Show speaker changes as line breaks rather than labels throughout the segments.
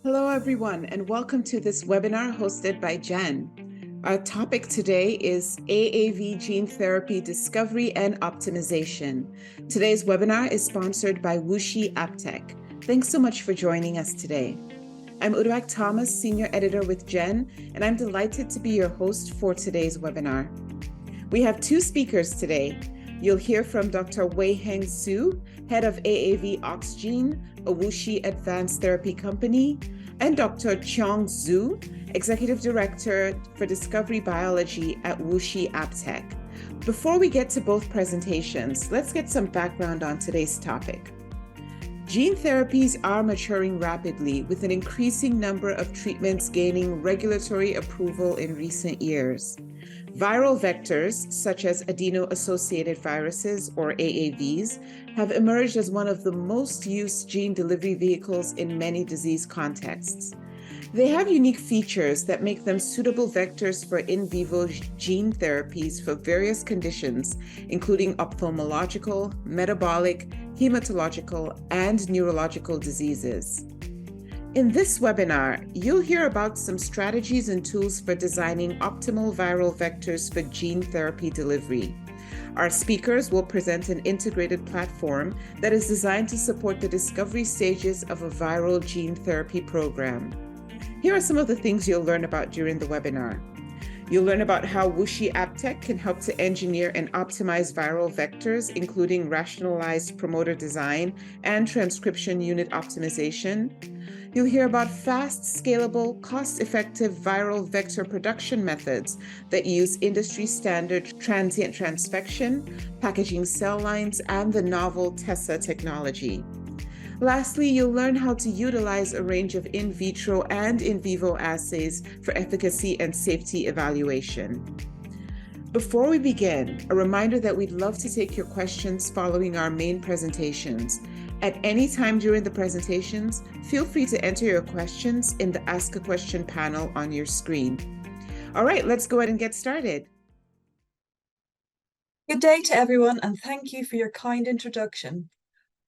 Hello, everyone, and welcome to this webinar hosted by Jen. Our topic today is AAV gene therapy discovery and optimization. Today's webinar is sponsored by WuXi AppTec. Thanks so much for joining us today. I'm Uduak Thomas, Senior Editor with Jen, and I'm delighted to be your host for today's webinar. We have two speakers today. You'll hear from Dr. Wei-Heng Su, Head of AAV Oxgene, a WuXi advanced therapy company, and Dr. Qiong Zhu, Executive Director for Discovery Biology at WuXi AppTec. Before we get to both presentations, let's get some background on today's topic. Gene therapies are maturing rapidly, with an increasing number of treatments gaining regulatory approval in recent years. Viral vectors, such as adeno-associated viruses, or AAVs, have emerged as one of the most used gene delivery vehicles in many disease contexts. They have unique features that make them suitable vectors for in vivo gene therapies for various conditions, including ophthalmological, metabolic, hematological, and neurological diseases. In this webinar, you'll hear about some strategies and tools for designing optimal viral vectors for gene therapy delivery. Our speakers will present an integrated platform that is designed to support the discovery stages of a viral gene therapy program. Here are some of the things you'll learn about during the webinar. You'll learn about how WuXi AppTec can help to engineer and optimize viral vectors, including rationalized promoter design and transcription unit optimization. You'll hear about fast, scalable, cost-effective viral vector production methods that use industry-standard transient transfection, packaging cell lines, and the novel TESSA technology. Lastly, you'll learn how to utilize a range of in vitro and in vivo assays for efficacy and safety evaluation. Before we begin, a reminder that we'd love to take your questions following our main presentations. At any time during the presentations, feel free to enter your questions in the Ask a Question panel on your screen. All right, let's go ahead and get started.
Good day to everyone, and thank you for your kind introduction.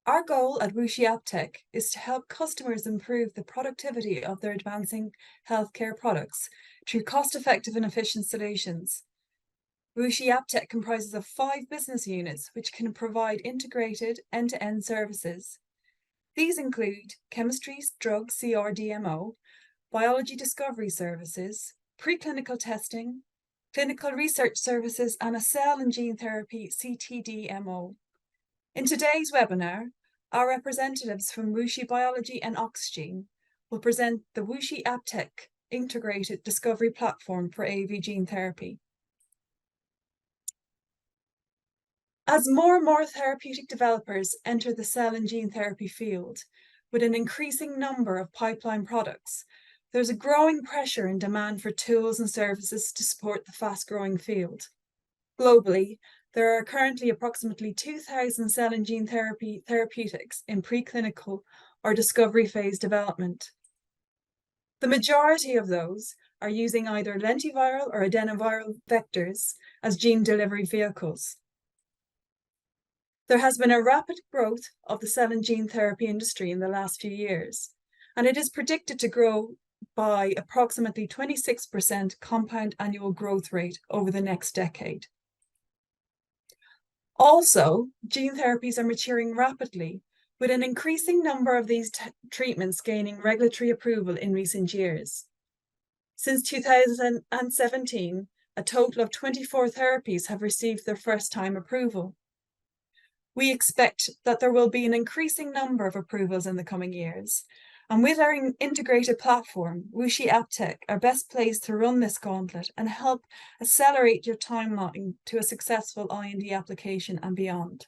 Our goal at WuXi AppTec is to help customers improve the productivity of their advancing healthcare products through cost-effective and efficient solutions. WuXi AppTec comprises of 5 business units which can provide integrated end-to-end services. These include chemistry, drug CRDMO, biology discovery services, preclinical testing, clinical research services, and a cell and gene therapy CTDMO. In today's webinar, our representatives from WuXi Biology and Oxgene will present the WuXi AppTec integrated discovery platform for AAV gene therapy. As more and more therapeutic developers enter the cell and gene therapy field, with an increasing number of pipeline products, there's a growing pressure and demand for tools and services to support the fast-growing field. Globally, there are currently approximately 2,000 cell and gene therapy therapeutics in preclinical or discovery phase development. The majority of those are using either lentiviral or adenoviral vectors as gene delivery vehicles. There has been a rapid growth of the cell and gene therapy industry in the last few years, and it is predicted to grow by approximately 26% compound annual growth rate over the next decade. Also, gene therapies are maturing rapidly, with an increasing number of these treatments gaining regulatory approval in recent years. Since 2017, a total of 24 therapies have received their first-time approval. We expect that there will be an increasing number of approvals in the coming years, and with our integrated platform, WuXi AppTec are best placed to run this gauntlet and help accelerate your timeline to a successful IND application and beyond.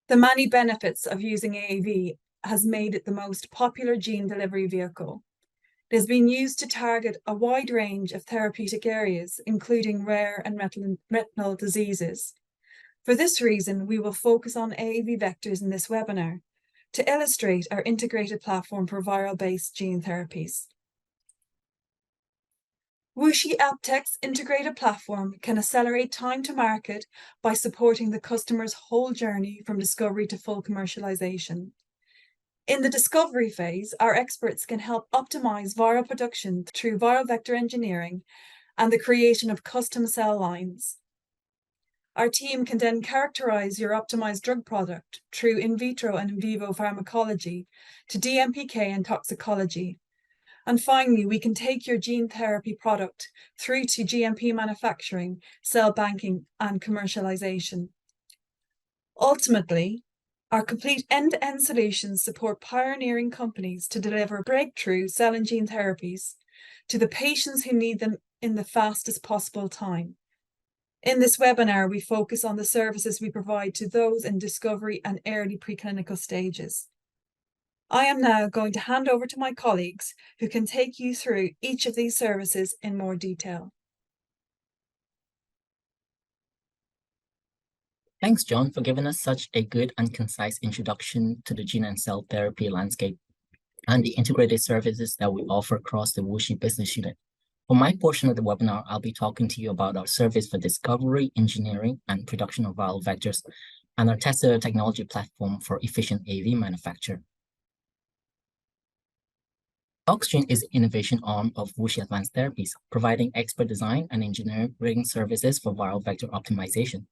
The many benefits of using AAV has made it the most popular gene delivery vehicle. It has been used to target a wide range of therapeutic areas, including rare and retinal diseases. For this reason, we will focus on AAV vectors in this webinar to illustrate our integrated platform for viral-based gene therapies. WuXi AppTec's integrated platform can accelerate time to market by supporting the customer's whole journey from discovery to full commercialization. In the discovery phase, our experts can help optimize viral production through viral vector engineering and the creation of custom cell lines. Our team can then characterize your optimized drug product through in vitro and in vivo pharmacology to DMPK and toxicology. And finally, we can take your gene therapy product through to GMP manufacturing, cell banking, and commercialization. Ultimately, our complete end-to-end solutions support pioneering companies to deliver breakthrough cell and gene therapies to the patients who need them in the fastest possible time. In this webinar, we focus on the services we provide to those in discovery and early preclinical stages. I am now going to hand over to my colleagues who can take you through each of these services in more detail.
Thanks, John, for giving us such a good and concise introduction to the gene and cell therapy landscape and the integrated services that we offer across the WuXi business unit. For my portion of the webinar, I'll be talking to you about our service for discovery, engineering, and production of viral vectors, and our TESSA technology platform for efficient AAV manufacture. OxGene is the innovation arm of WuXi Advanced Therapies, providing expert design and engineering services for viral vector optimization.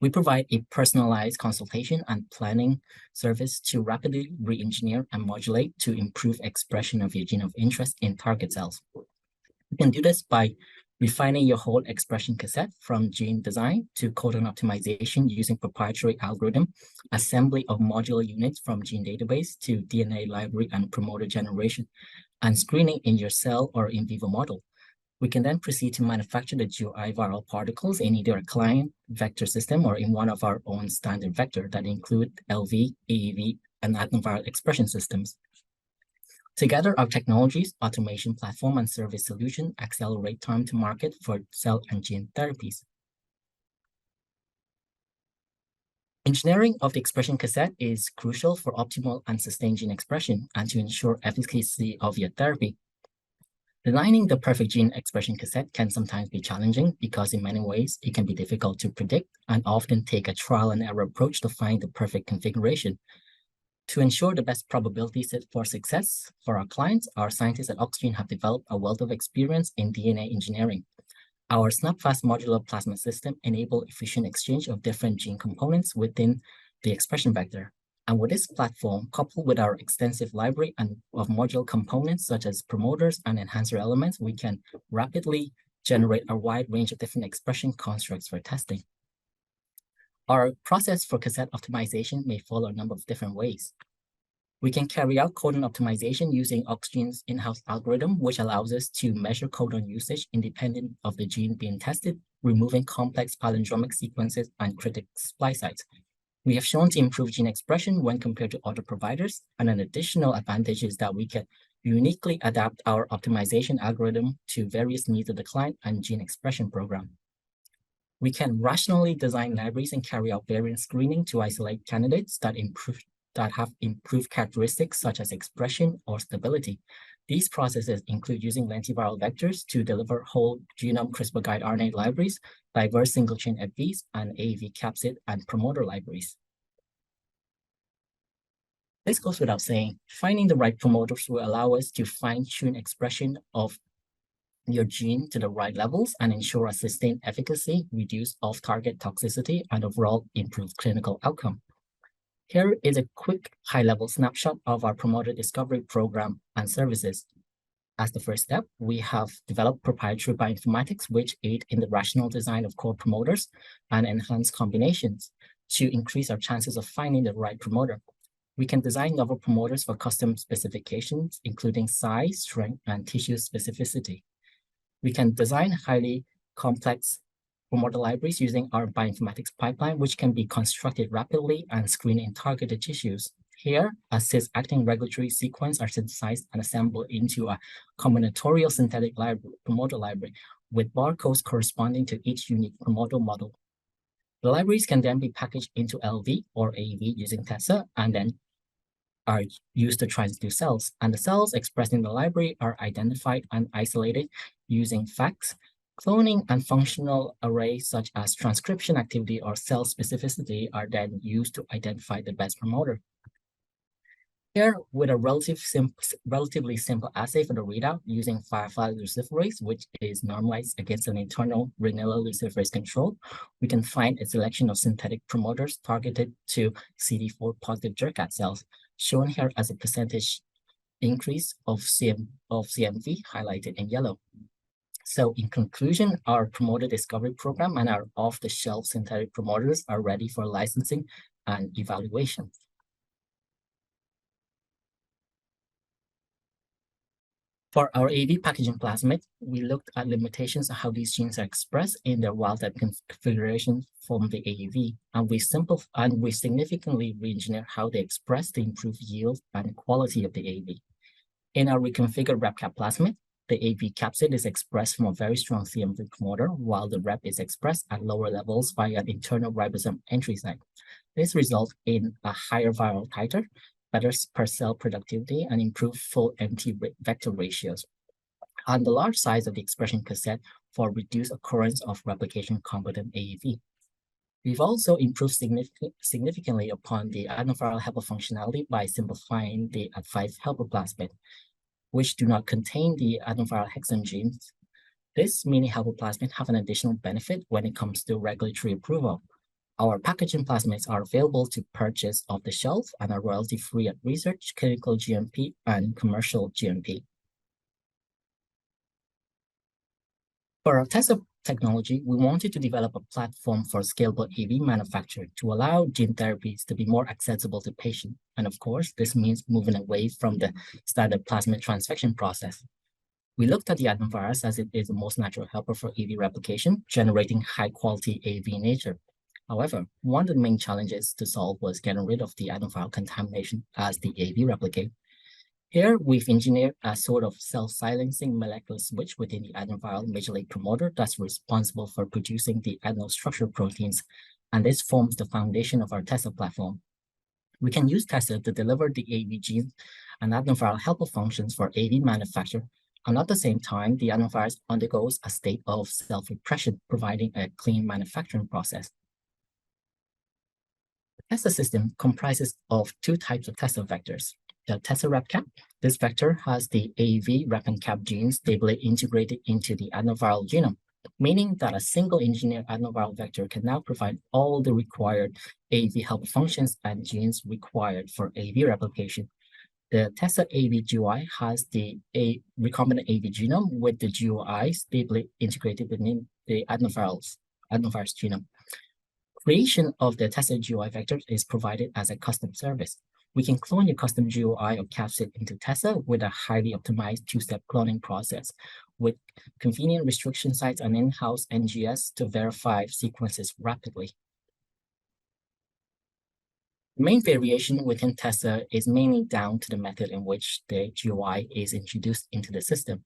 We provide a personalized consultation and planning service to rapidly re-engineer and modulate to improve expression of your gene of interest in target cells. You can do this by refining your whole expression cassette from gene design to codon optimization using proprietary algorithm, assembly of modular units from gene database to DNA library and promoter generation, and screening in your cell or in vivo model. We can then proceed to manufacture the GOI viral particles in either a client vector system or in one of our own standard vector that include LV, AAV, and adenoviral expression systems. Together, our technologies, automation platform, and service solution accelerate time to market for cell and gene therapies. Engineering of the expression cassette is crucial for optimal and sustained gene expression and to ensure efficacy of your therapy. Designing the perfect gene expression cassette can sometimes be challenging because in many ways it can be difficult to predict and often take a trial and error approach to find the perfect configuration. To ensure the best probability for success for our clients, our scientists at OxGene have developed a wealth of experience in DNA engineering. Our SnapFast modular plasmid system enable efficient exchange of different gene components within the expression vector. And with this platform, coupled with our extensive library of module components such as promoters and enhancer elements, we can rapidly generate a wide range of different expression constructs for testing. Our process for cassette optimization may follow a number of different ways. We can carry out codon optimization using OxGene's in-house algorithm, which allows us to measure codon usage independent of the gene being tested, removing complex palindromic sequences and critical splice sites. We have shown to improve gene expression when compared to other providers, and an additional advantage is that we can uniquely adapt our optimization algorithm to various needs of the client and gene expression program. We can rationally design libraries and carry out variant screening to isolate candidates that have improved characteristics such as expression or stability. These processes include using lentiviral vectors to deliver whole genome CRISPR guide RNA libraries, diverse single-chain FVs, and AAV capsid and promoter libraries. This goes without saying, finding the right promoters will allow us to fine-tune expression of your gene to the right levels and ensure a sustained efficacy, reduce off-target toxicity, and overall improved clinical outcome. Here is a quick high-level snapshot of our promoter discovery program and services. As the first step, we have developed proprietary bioinformatics which aid in the rational design of core promoters and enhance combinations to increase our chances of finding the right promoter. We can design novel promoters for custom specifications, including size, strength, and tissue specificity. We can design highly complex promoter libraries using our bioinformatics pipeline, which can be constructed rapidly and screened in targeted tissues. Here, a cis-acting regulatory sequence are synthesized and assembled into a combinatorial synthetic promoter library with barcodes corresponding to each unique promoter model. The libraries can then be packaged into LV or AAV using TESSA and then are used to transduce cells. And the cells expressed in the library are identified and isolated using FACS. Cloning and functional arrays such as transcription activity or cell specificity are then used to identify the best promoter. Here, with a relatively simple assay for the readout using firefly luciferase, which is normalized against an internal vanilla luciferase control, we can find a selection of synthetic promoters targeted to CD4 positive Jurkat cells, shown here as a percentage increase of CMV highlighted in yellow. So in conclusion, our promoter discovery program and our off-the-shelf synthetic promoters are ready for licensing and evaluation. For our AAV packaging plasmid, we looked at limitations of how these genes are expressed in their wild-type configuration from the AAV, and we significantly re-engineer how they express to improve yield and quality of the AAV. In our reconfigured RepCap plasmid, the AAV capsid is expressed from a very strong CMV promoter, while the rep is expressed at lower levels via an internal ribosome entry site. This results in a higher viral titer, better per cell productivity, and improved full empty vector ratios, and the large size of the expression cassette for reduced occurrence of replication-competent AAV. We've also improved significantly upon the adenoviral helper functionality by simplifying the Ad5 helper plasmid, which do not contain the adenoviral hexane genes. This mini helper plasmid have an additional benefit when it comes to regulatory approval. Our packaging plasmids are available to purchase off the shelf and are royalty-free at research, clinical GMP, and commercial GMP. For our TESSA technology, we wanted to develop a platform for scalable AAV manufacture to allow gene therapies to be more accessible to patients. And of course, this means moving away from the standard plasmid transfection process. We looked at the adenovirus as it is the most natural helper for AAV replication, generating high-quality AAV in nature. However, one of the main challenges to solve was getting rid of the adenoviral contamination as the AAV replicate. Here, we've engineered a sort of self-silencing molecular switch within the adenoviral majorly promoter that's responsible for producing the adenostructure proteins, and this forms the foundation of our TESSA platform. We can use TESSA to deliver the AAV genes and adenoviral helper functions for AAV manufacture, and at the same time, the adenovirus undergoes a state of self-repression, providing a clean manufacturing process. The TESSA system comprises of two types of TESSA vectors. The TESSA RepCap, this vector has the AAV rep and cap genes stably integrated into the adenoviral genome, meaning that a single engineered adenoviral vector can now provide all the required AAV helper functions and genes required for AAV replication. The TESSA AAV GUI has the recombinant AAV genome with the GUI stably integrated within the adenovirus genome. Creation of the TESSA GUI vector is provided as a custom service. We can clone your custom GUI or capsid into TESSA with a highly optimized two-step cloning process with convenient restriction sites and in-house NGS to verify sequences rapidly. The main variation within TESSA is mainly down to the method in which the GUI is introduced into the system.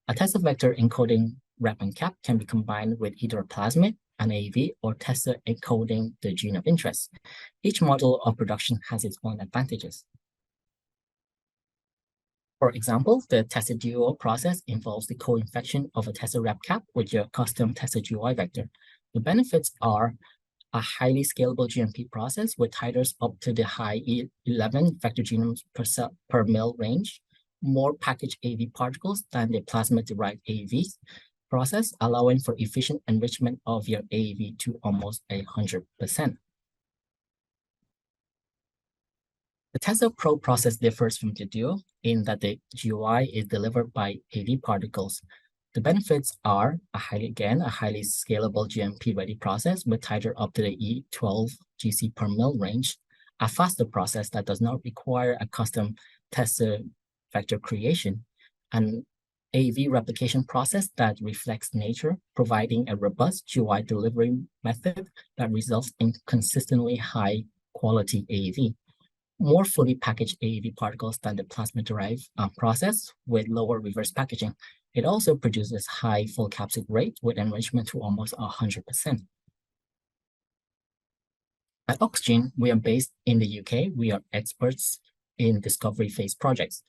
A TESSA vector encoding rep and cap can be combined with either a plasmid, an AAV, or TESSA encoding the gene of interest. Each model of production has its own advantages. For example, the TESSA duo process involves the co-infection of a TESSA rep cap with your custom TESSA GUI vector. The benefits are a highly scalable GMP process with titers up to the high 11 vector genomes per mil range, more packaged AAV particles than the plasmid-derived AAVs process, allowing for efficient enrichment of your AAV to almost 100%. The TESSA Pro process differs from the Duo in that the GUI is delivered by AAV particles. The benefits are a highly scalable GMP-ready process with titer up to the E12 GC per mil range, a faster process that does not require a custom TESSA vector creation, and AAV replication process that reflects nature, providing a robust GUI delivery method that results in consistently high quality AAV. More fully packaged AAV particles than the plasmid-derived process with lower reverse packaging. It also produces high full capsid rate with enrichment to almost 100%. At Oxgene, we are based in the UK. We are experts in discovery phase projects.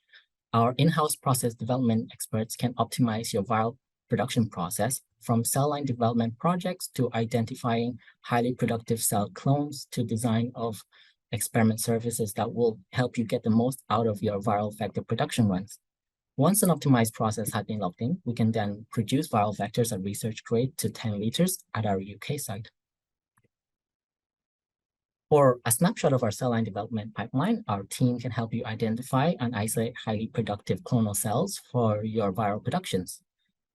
Our in-house process development experts can optimize your viral production process from cell line development projects to identifying highly productive cell clones to design of experiment services that will help you get the most out of your viral vector production runs. Once an optimized process has been logged in, we can then produce viral vectors at research grade to 10 liters at our UK site. For a snapshot of our cell line development pipeline, our team can help you identify and isolate highly productive clonal cells for your viral productions.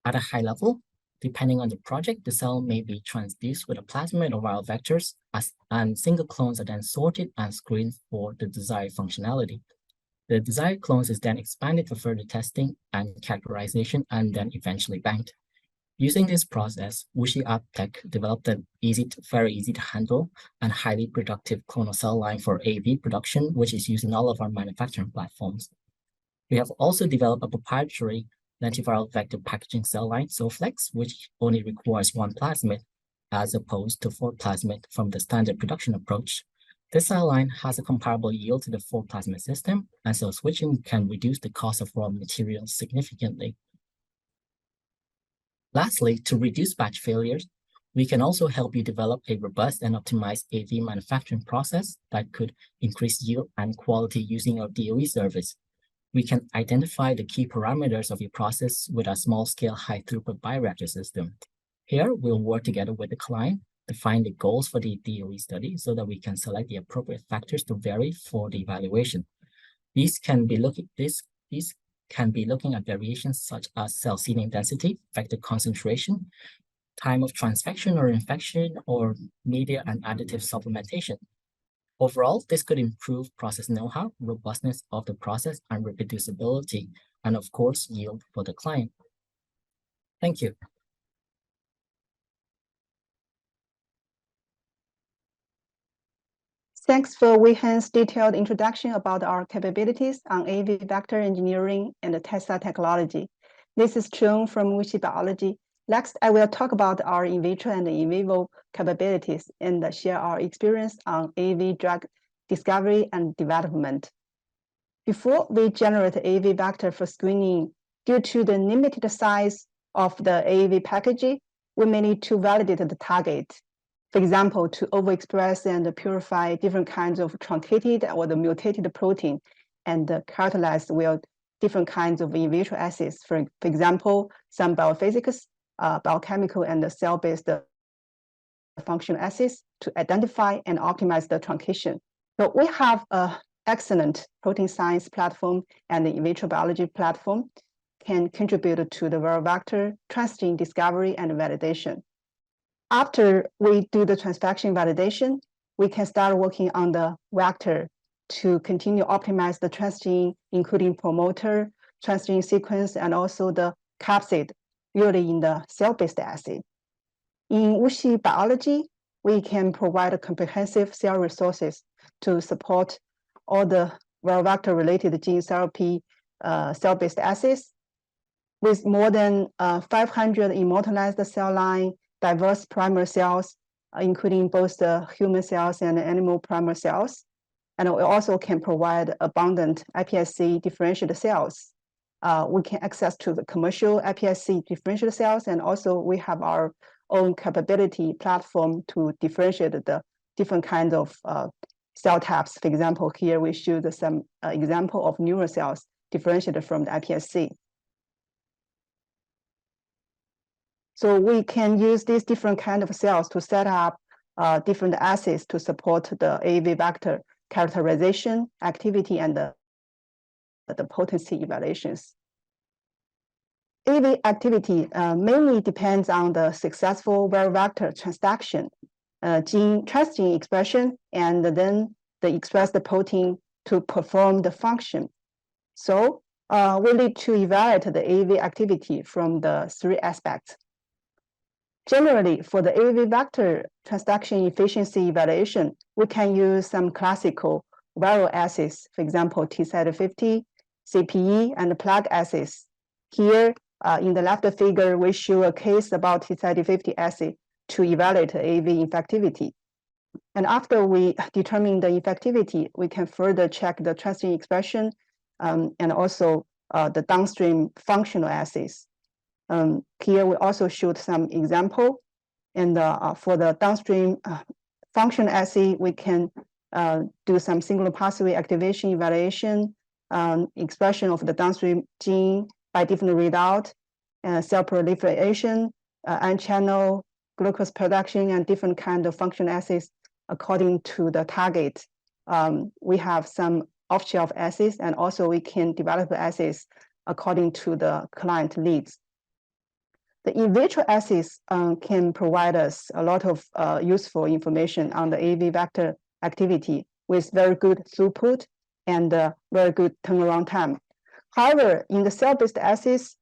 At a high level, depending on the project, the cell may be transduced with a plasmid or viral vectors, and single clones are then sorted and screened for the desired functionality. The desired clones is then expanded for further testing and characterization, and then eventually banked. Using this process, WuXi AppTec developed an very easy to handle and highly productive clonal cell line for AAV production, which is used in all of our manufacturing platforms. We have also developed a proprietary lentiviral vector packaging cell line, SoFlex, which only requires 1 plasmid, as opposed to 4 plasmid from the standard production approach. This cell line has a comparable yield to the 4 plasmid system, and so switching can reduce the cost of raw materials significantly. Lastly, to reduce batch failures, we can also help you develop a robust and optimized AAV manufacturing process that could increase yield and quality using our DOE service. We can identify the key parameters of your process with a small-scale, high-throughput bioreactor system. Here, we'll work together with the client to find the goals for the DOE study so that we can select the appropriate factors to vary for the evaluation. These can be looking at variations such as cell seeding density, vector concentration, time of transfection or infection, or media and additive supplementation. Overall, this could improve process know-how, robustness of the process, and reproducibility, and of course, yield for the client. Thank you.
Thanks for Wei-Han's detailed introduction about our capabilities on AAV vector engineering and the TESSA technology. This is Chung from WuXi Biology. Next, I will talk about our in vitro and in vivo capabilities and share our experience on AAV drug discovery and development. Before we generate AAV vector for screening, due to the limited size of the AAV packaging, we may need to validate the target. For example, to overexpress and purify different kinds of truncated or the mutated protein and characterize with different kinds of in vitro assays. For example, some biophysics, biochemical, and cell-based functional assays to identify and optimize the truncation. So we have an excellent protein science platform and the in vitro biology platform can contribute to the viral vector transgene discovery and validation. After we do the transfection validation, we can start working on the vector to continue optimize the transgene, including promoter, transgene sequence, and also the capsid, usually in the cell-based assay. In WuXi Biology, we can provide a comprehensive cell resources to support all the viral vector-related gene therapy cell-based assays. With more than 500 immortalized cell line, diverse primer cells, including both the human cells and animal primer cells. And we also can provide abundant iPSC differentiated cells. We can access to the commercial iPSC differentiated cells, and also we have our own capability platform to differentiate the different kinds of cell types. For example, here we show some example of neural cells differentiated from the iPSC. So we can use these different kinds of cells to set up different assays to support the AAV vector characterization, activity, and the potency evaluations. AAV activity mainly depends on the successful viral vector transduction, transgene expression, and then the expressed protein to perform the function. So we need to evaluate the AAV activity from the 3 aspects. Generally, for the AAV vector transduction efficiency evaluation, we can use some classical viral assays, for example, TESSA-50, CPE, and plug assays. Here, in the left figure, we show a case about TESSA-50 assay to evaluate AAV infectivity. And after we determine the infectivity, we can further check the transgene expression and also the downstream functional assays. Here we also showed some example, and for the downstream function assay, we can do some single pathway activation evaluation, expression of the downstream gene by different readout, cell proliferation, ion channel, glucose production, and different kind of functional assays according to the target. We have some off-shelf assays, and also we can develop assays according to the client needs. The in vitro assays can provide us a lot of useful information on the AAV vector activity with very good throughput and very good turnaround time. However, in the cell-based assays,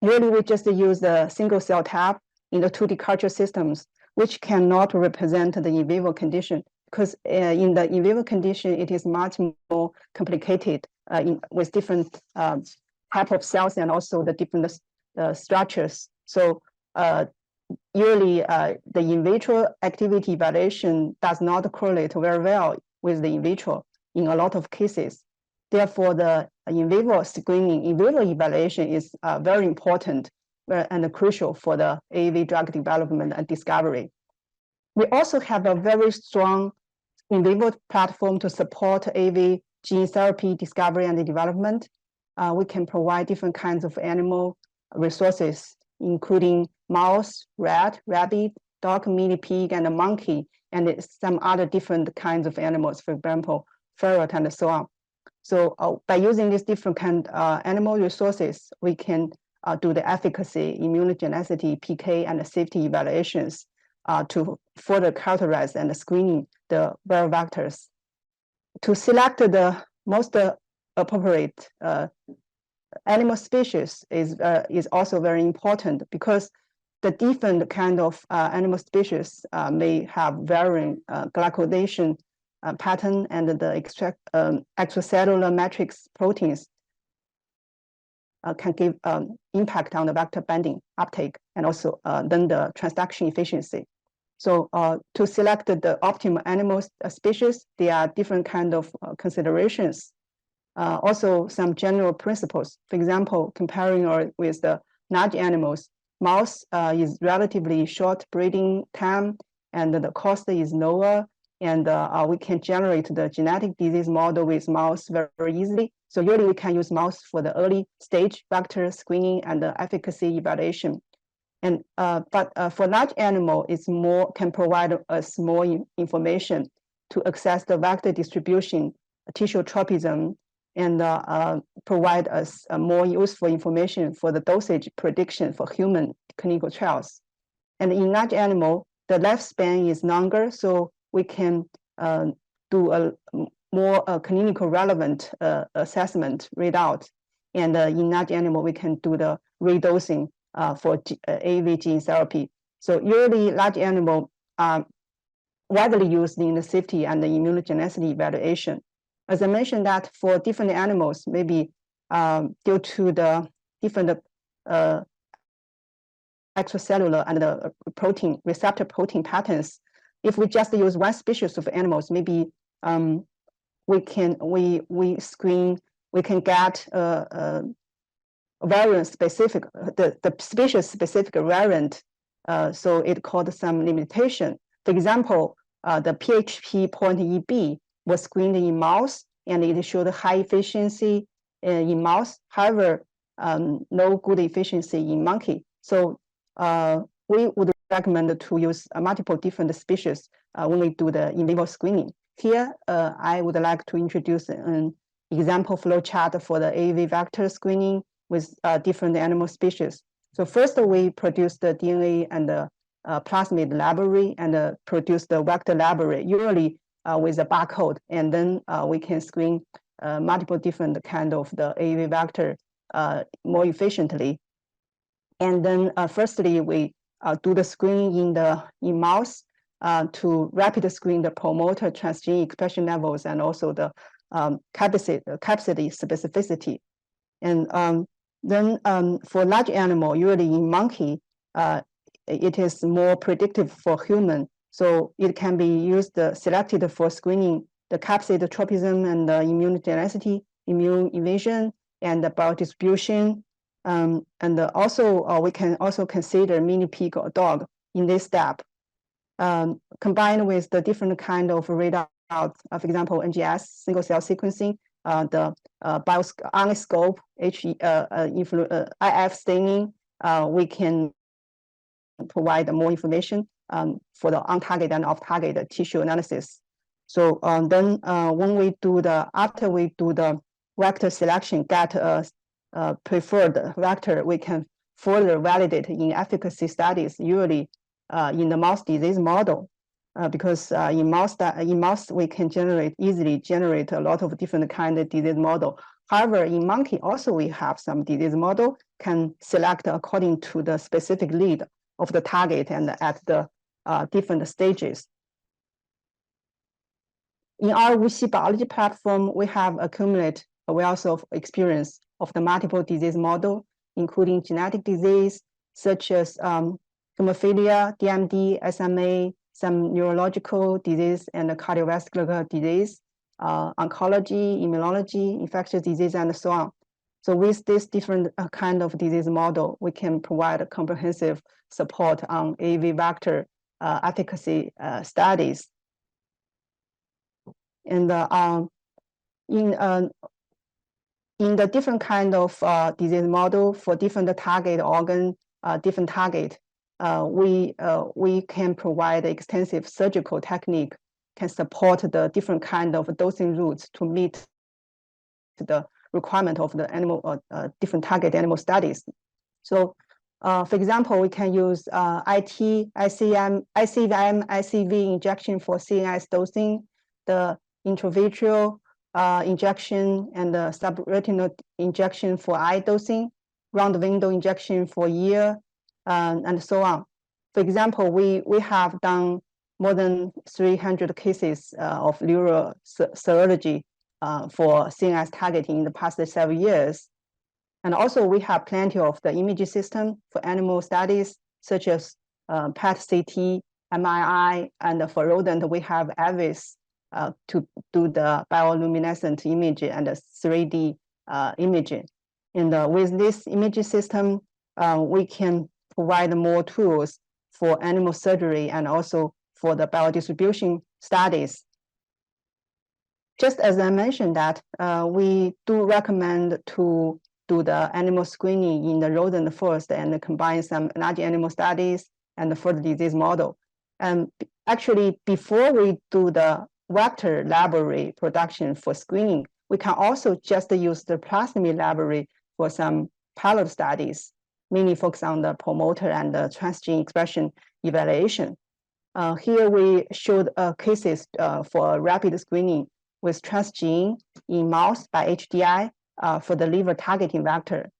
really we just use the single cell tab in the 2D culture systems, which cannot represent the in vivo condition, because in the in vivo condition, it is much more complicated with different type of cells and also the different structures. So usually the in vitro activity evaluation does not correlate very well with the in vitro in a lot of cases. Therefore, the in vivo screening, in vivo evaluation is very important and crucial for the AAV drug development and discovery. We also have a very strong in vivo platform to support AAV gene therapy discovery and development. We can provide different kinds of animal resources, including mouse, rat, rabbit, dog, mini pig, and a monkey, and some other different kinds of animals, for example, ferret and so on. So by using these different kind of animal resources, we can do the efficacy, immunogenicity, PK, and safety evaluations to further characterize and screening the viral vectors. To select the most appropriate animal species is also very important, because the different kind of animal species may have varying glycosylation pattern, and the extracellular matrix proteins can give impact on the vector binding uptake, and also then the transduction efficiency. So to select the optimal animal species, there are different kind of considerations. Also some general principles. For example, comparing with the large animals, mouse is relatively short breeding time, and the cost is lower, and we can generate the genetic disease model with mouse very, very easily. So usually we can use mouse for the early stage vector screening and the efficacy evaluation. And but for large animal, it's more can provide us more information to access the vector distribution, tissue tropism, and provide us more useful information for the dosage prediction for human clinical trials. And in large animal, the lifespan is longer, so we can do a more clinical relevant assessment readout. And in large animal, we can do the redosing for AAV gene therapy. So usually large animal are widely used in the safety and the immunogenicity evaluation. As I mentioned that for different animals, maybe due to the different extracellular and the protein receptor protein patterns, if we just use one species of animals, maybe we can get variant specific, the species specific variant, so it called some limitation. For example, the PHP.EB was screened in mouse, and it showed high efficiency in mouse, however, no good efficiency in monkey. So we would recommend to use multiple different species when we do the in vivo screening. Here, I would like to introduce an example flow chart for the AAV vector screening with different animal species. So first, we produce the DNA and the plasmid library, and produce the vector library, usually with a barcode, and then we can screen multiple different kind of the AAV vector more efficiently. And then firstly, we do the screening in mouse to rapid screen the promoter transgene expression levels, and also the capacity specificity. And then for large animal, usually in monkey, it is more predictive for human. So it can be used selected for screening the capsid tropism and the immunogenicity, immune evasion, and the biodistribution. And also we can also consider mini pig or dog in this step. Combined with the different kind of radar for example, NGS, single cell sequencing, the RNA-scope, IF staining, we can provide more information for the on-target and off-target tissue analysis. So then after we do the vector selection, get a preferred vector, we can further validate in efficacy studies, usually in the mouse disease model. Because in mouse we can easily generate a lot of different kind of disease model. However, in monkey also we have some disease model can select according to the specific lead of the target and at the different stages. In our WuXi biology platform, we have accumulated a wealth of experience of the multiple disease model, including genetic disease such as hemophilia, DMD, SMA, some neurological disease and cardiovascular disease, oncology, immunology, infectious disease, and so on. So with this different kind of disease model, we can provide a comprehensive support on AAV vector efficacy studies. And in the different kind of disease model for different target organ, different target, we can provide extensive surgical technique, can support the different kind of dosing routes to meet the requirement of the animal, different target animal studies. So, for example, we can use ICV injection for CNS dosing, the intravitreal injection and the subretinal injection for eye dosing, round window injection for ear, and so on. For example, we have done more than 300 cases of neurosurgery for CNS targeting in the past several years. And also we have plenty of the imaging system for animal studies, such as PET-CT, MRI, and for rodent, we have AVIS to do the bioluminescent image and the 3D imaging. And with this imaging system, we can provide more tools for animal surgery and also for the biodistribution studies. Just as I mentioned that we do recommend to do the animal screening in the rodent first and combine some large animal studies and further disease model. And actually, before we do the vector library production for screening, we can also just use the plasmid library for some pilot studies, mainly focus on the promoter and the transgene expression evaluation. Here we showed cases for rapid screening with transgene in mouse by HDI for the liver targeting vector.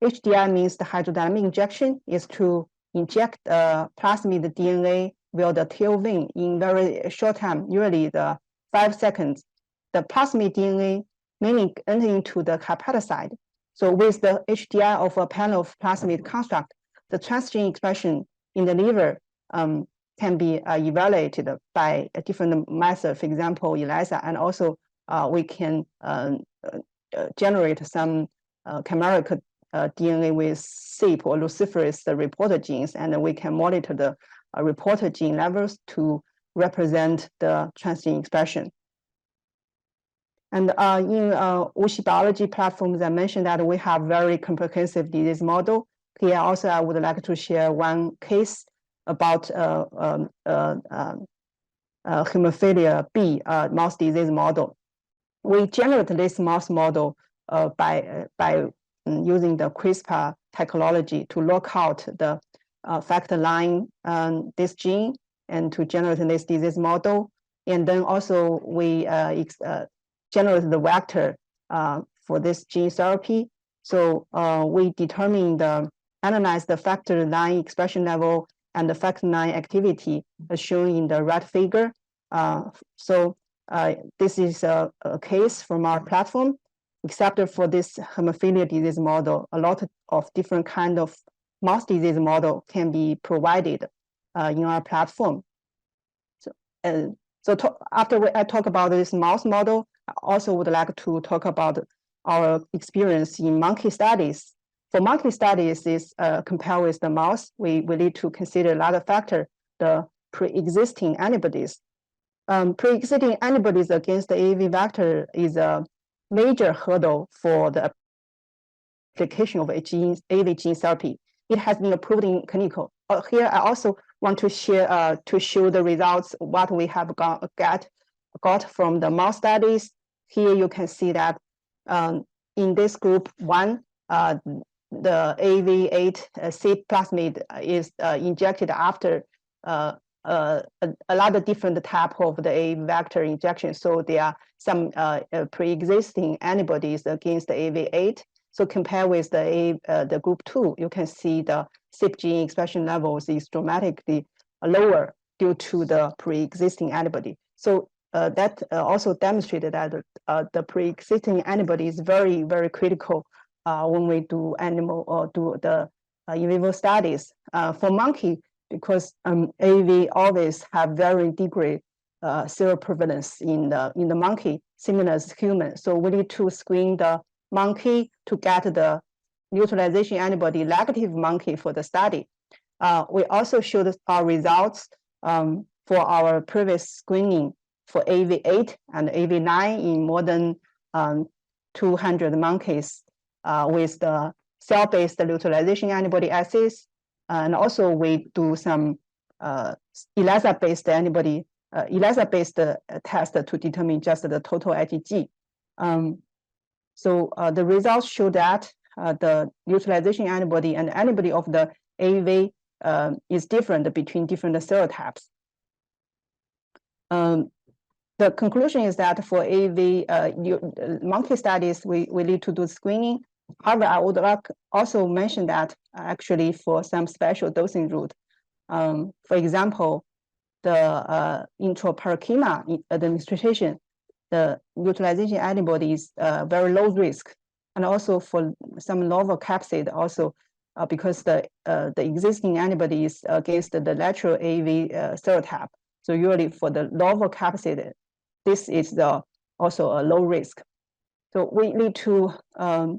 HDI means the hydrodynamic injection is to inject plasmid DNA via the tail vein in very short time, usually the 5 seconds. The plasmid DNA mainly enter into the hepatocyte. So with the HDI of a panel of plasmid construct, the transgene expression in the liver can be evaluated by a different method, for example, ELISA, and also we can generate some chimeric DNA with CYP or luciferase reporter genes, and we can monitor the reporter gene levels to represent the transgene expression. And in WuXi biology platforms, I mentioned that we have very comprehensive disease model. Here also, I would like to share one case about hemophilia B mouse disease model. We generate this mouse model by using the CRISPR technology to lock out the factor line this gene and to generate this disease model. And then also we generate the vector for this gene therapy. So we analyze the factor 9 expression level and the factor 9 activity as shown in the red figure. So this is a case from our platform, except for this hemophilia disease model, a lot of different kind of mouse disease model can be provided in our platform. So after I talk about this mouse model, I also would like to talk about our experience in monkey studies. For monkey studies, is compared with the mouse, we need to consider a lot of factors, the pre-existing antibodies. pre-existing antibodies against the AAV vector is a major hurdle for the application of AAV gene therapy. It has been approved in clinical. Here, I also want to share to show the results what we have got from the mouse studies. Here you can see that in this group 1, the AAV8 seed plasmid is injected after a lot of different type of the AAV vector injection. So there are some pre-existing antibodies against the AAV8. So compare with the group 2, you can see the CYP gene expression levels is dramatically lower due to the pre-existing antibody. So that also demonstrated that the pre-existing antibody is very, very critical when we do animal or do the in vivo studies. For monkey, because AAV always have very degree seroprevalence in the monkey, similar as human. So we need to screen the monkey to get the neutralization antibody negative monkey for the study. We also showed our results for our previous screening for AAV8 and AAV9 in more than 200 monkeys with the cell-based neutralization antibody assays. And also we do some ELISA-based antibody, ELISA-based test to determine just the total IgG. So the results show that the neutralization antibody and antibody of the AAV is different between different serotypes. The conclusion is that for AAV monkey studies, we need to do screening. However, I would like also mention that actually for some special dosing route, for example, the intraparenchyma administration, the neutralization antibody is very low risk, and also for some novel capsid, also because the existing antibody is against the natural AAV serotype. So usually for the novel capsid, this is also a low risk. So we need to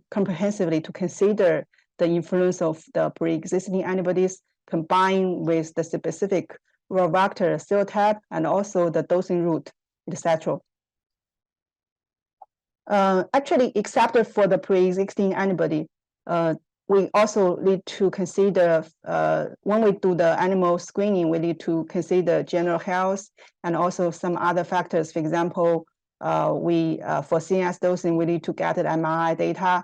comprehensively to consider the influence of the pre-existing antibodies combined with the specific raw vector serotype and also the dosing route, etc. Actually, except for the pre-existing antibody, we also need to consider, when we do the animal screening, we need to consider general health and also some other factors. For example, for CNS dosing, we need to get the MRI data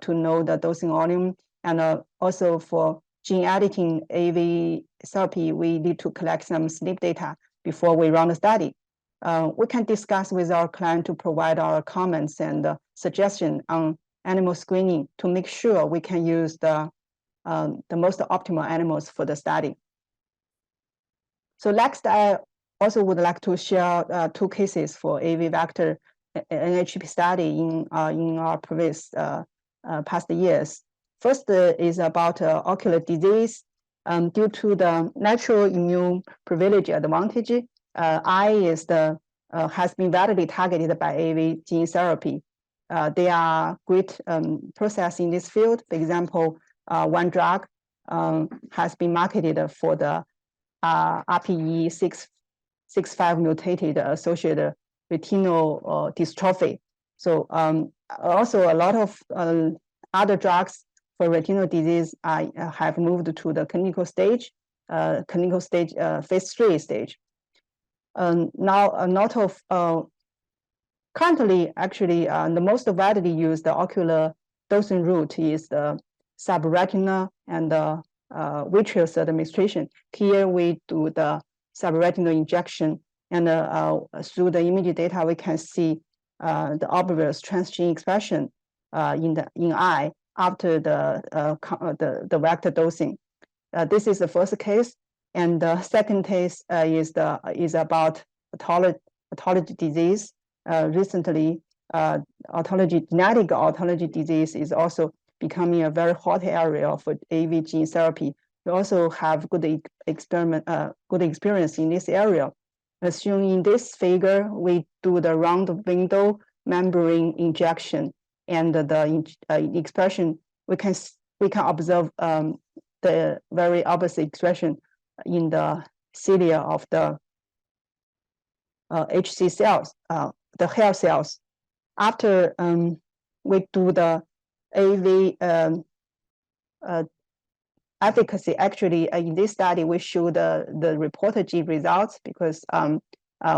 to know the dosing volume. And also for gene editing AAV therapy, we need to collect some sleep data before we run the study. We can discuss with our client to provide our comments and suggestion on animal screening to make sure we can use the most optimal animals for the study. So next, I also would like to share 2 cases for AAV vector NHP study in our previous past years. First is about ocular disease. Due to the natural immune privilege advantage, eye has been validly targeted by AAV gene therapy. There are great process in this field. For example, one drug has been marketed for the RPE65 mutated associated retinal dystrophy. So also a lot of other drugs for retinal disease have moved to the clinical stage, phase 3 stage. Now a lot of currently, actually, the most widely used ocular dosing route is the subretinal and the vitreous administration. Here we do the subretinal injection, and through the image data, we can see the obvious transgene expression in eye after the vector dosing. This is the first case, and the second case is about autologous disease. Recently, genetic autologous disease is also becoming a very hot area for AAV gene therapy. We also have good experience in this area. As shown in this figure, we do the round window membrane injection, and the expression we can observe the very obvious expression in the cilia of the HC cells, the hair cells. After we do the AAV efficacy, actually in this study we show the reported gene results, because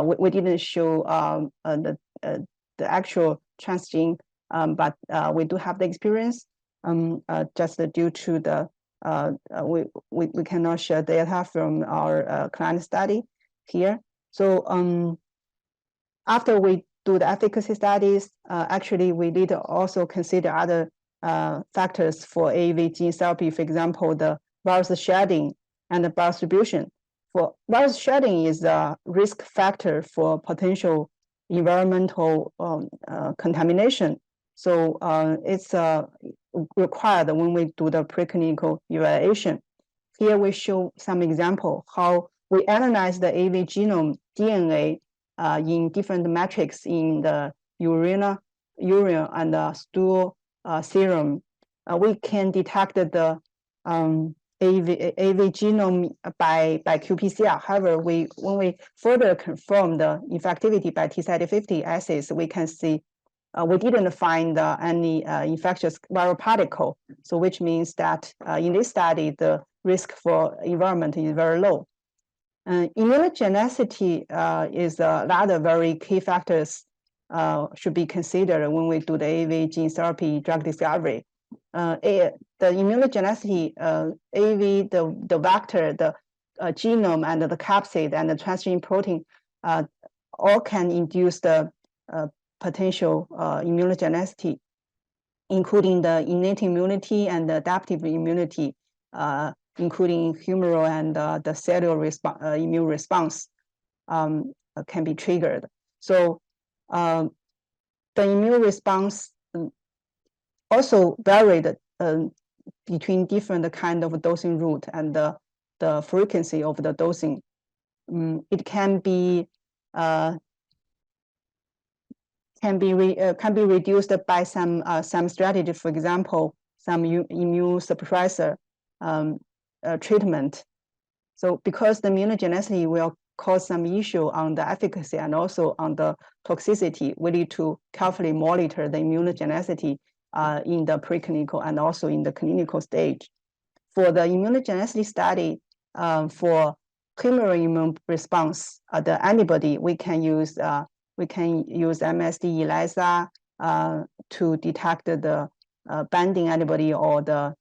we didn't show the actual transgene, but we do have the experience. Just due to the we cannot share data from our client study here. So after we do the efficacy studies, actually we need to also consider other factors for AAV gene therapy, for example, the virus shedding and the biodistribution. For virus shedding is a risk factor for potential environmental contamination. So it's required when we do the preclinical evaluation. Here we show some example how we analyze the AAV genome DNA in different metrics in the urine and stool serum. We can detect the AAV genome by qPCR. However, when we further confirm the infectivity by TESSA assays, we can see we didn't find any infectious viral particle. So which means that in this study, the risk for environment is very low. Immunogenicity is another very key factors should be considered when we do the AAV gene therapy drug discovery. The immunogenicity, AAV, the vector, the genome, and the capsid and the transgene protein all can induce the potential immunogenicity, including the innate immunity and the adaptive immunity, including humoral and the cellular immune response can be triggered. So the immune response also varied between different kind of dosing route and the frequency of the dosing. It can be reduced by some strategy. For example, some immune suppressor treatment. So because the immunogenicity will cause some issue on the efficacy and also on the toxicity, we need to carefully monitor the immunogenicity in the preclinical and also in the clinical stage. For the immunogenicity study, for humoral immune response, the antibody, we can use MSD ELISA to detect the binding antibody, or the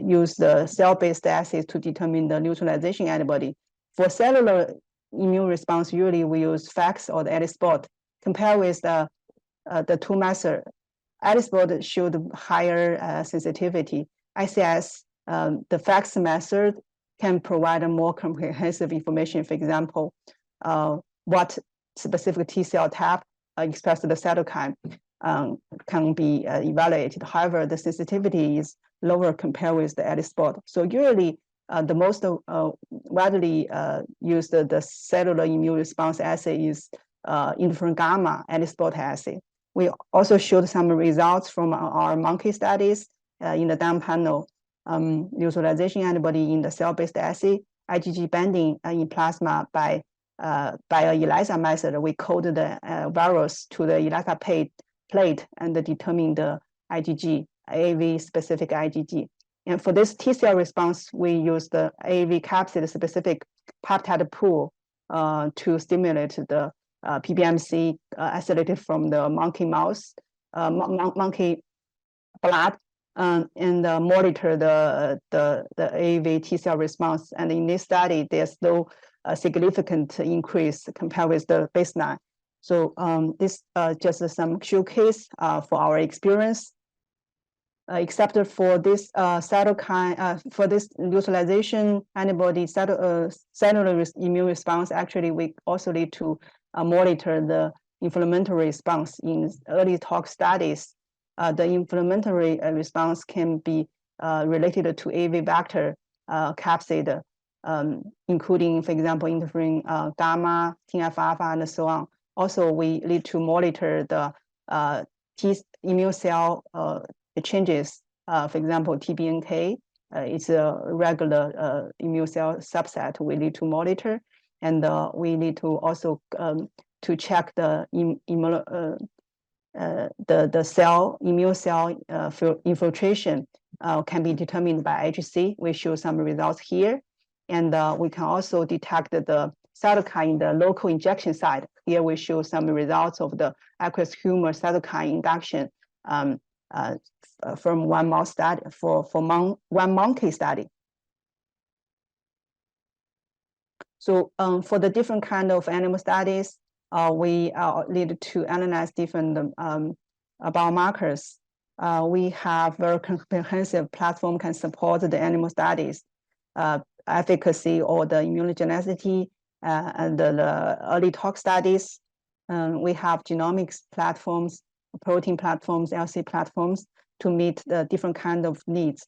use the cell-based assays to determine the neutralization antibody. For cellular immune response, usually we use FACS or the ELISpot. Compared with the two methods, ELISpot showed higher sensitivity. ICS, the FACS method can provide a more comprehensive information. For example, what specific T cell type expressed the cytokine can be evaluated. However, the sensitivity is lower compared with the ELISpot. So usually, the most widely used the cellular immune response assay is interferon gamma ELISpot assay. We also showed some results from our monkey studies in the down panel. Neutralization antibody in the cell-based assay, IgG binding in plasma by a ELISA method. We coded the virus to the ELISA plate and determine the IgG, AAV specific IgG. And for this T cell response, we use the AAV capsid specific peptide pool to stimulate the PBMC isolated from the monkey mouse, monkey blood, and monitor the AAV T cell response. And in this study, there's no significant increase compared with the baseline. So this just some showcase for our experience. Except for this cytokine, for this neutralization antibody cellular immune response, actually we also need to monitor the inflammatory response in early tox studies. The inflammatory response can be related to AAV vector capsid, including, for example, interferon gamma, TNF-alpha, and so on. Also, we need to monitor the T immune cell changes. For example, TBNK, it's a regular immune cell subset we need to monitor. and we need to also to check the immune cell infiltration can be determined by HC. We show some results here, and we can also detect the cytokine in the local injection site. Here we show some results of the aqueous humor cytokine induction from one mouse study one monkey study. So for the different kind of animal studies, we need to analyze different biomarkers. We have very comprehensive platform can support the animal studies, efficacy or the immunogenicity, and the early tox studies. We have genomics platforms, protein platforms, LC platforms to meet the different kind of needs.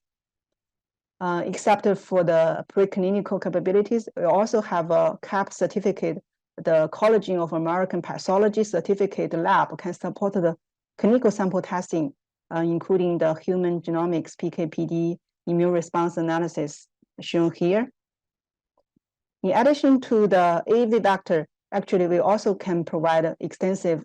Except for the preclinical capabilities, we also have a CAP certificate. The College of American Pathology certificate lab can support the clinical sample testing, including the human genomics, PK/PD, immune response analysis shown here. In addition to the AAV vector, actually, we also can provide extensive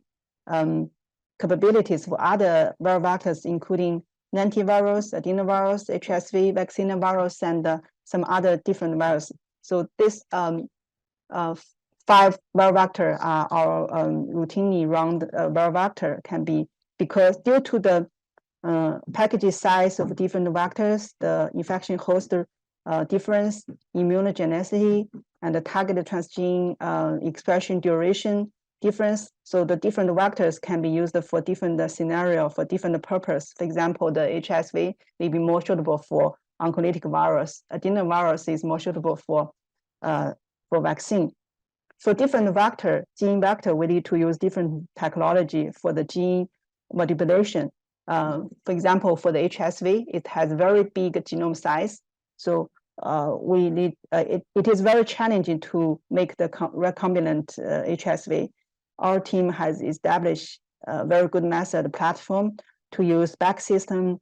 capabilities for other viral vectors, including lentivirus, adenovirus, HSV, vaccinevirus, and some other different viruses. So this 5 viral vector are our routinely run viral vector can be, because due to the package size of different vectors, the infection host difference, immunogenicity, and the targeted transgene expression duration difference. So the different vectors can be used for different scenario, for different purpose. For example, the HSV may be more suitable for oncolytic virus. Adenovirus is more suitable for vaccine. For different vector, gene vector, we need to use different technology for the gene manipulation. For example, for the HSV, it has very big genome size. So we need it is very challenging to make the recombinant HSV. Our team has established a very good method platform to use back system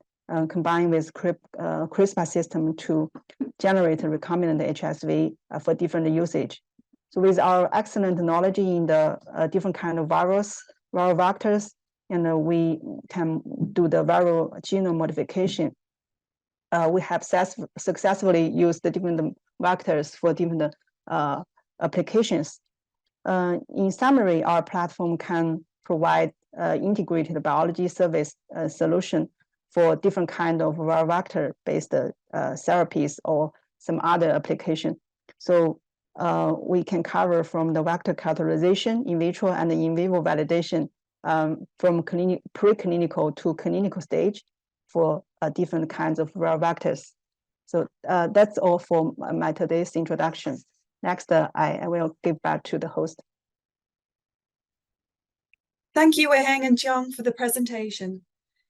combined with CRISPR system to generate a recombinant HSV for different usage. So with our excellent knowledge in the different kind of viral vectors, and we can do the viral genome modification. We have successfully used the different vectors for different applications. In summary, our platform can provide integrated biology service solution for different kind of viral vector-based therapies or some other application. So we can cover from the vector characterization, in vitro and in vivo validation, from preclinical to clinical stage for different kinds of viral vectors. So that's all for my today's introduction. Next, I will give back to the host.
Thank you, Weiheng and Jiang, for the presentation.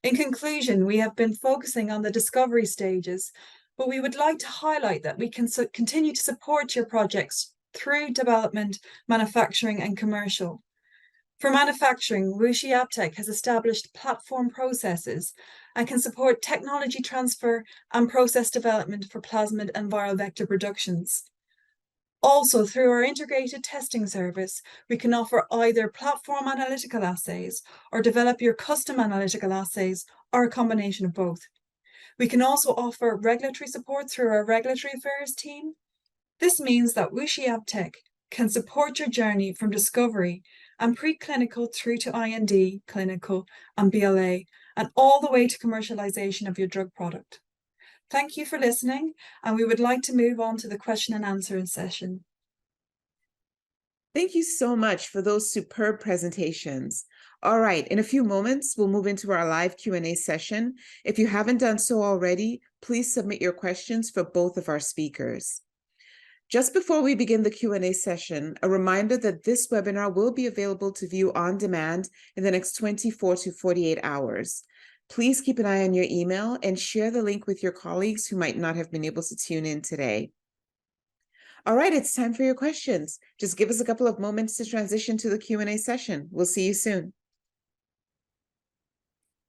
In conclusion, we have been focusing on the discovery stages, but we would like to highlight that we can continue to support your projects through development, manufacturing, and commercial. For manufacturing, WuXi AppTec has established platform processes and can support technology transfer and process development for plasmid and viral vector productions. Also, through our integrated testing service, we can offer either platform analytical assays or develop your custom analytical assays, or a combination of both. We can also offer regulatory support through our regulatory affairs team. This means that WuXi AppTec can support your journey from discovery and preclinical through to IND, clinical, and BLA, and all the way to commercialization of your drug product. Thank you for listening, and we would like to move on to the question and answer session.
Thank you so much for those superb presentations. All right, in a few moments, we'll move into our live Q&A session. If you haven't done so already, please submit your questions for both of our speakers. Just before we begin the Q&A session, a reminder that this webinar will be available to view on demand in the next 24 to 48 hours. Please keep an eye on your email and share the link with your colleagues who might not have been able to tune in today. All right, it's time for your questions. Just give us a couple of moments to transition to the Q&A session. We'll see you soon.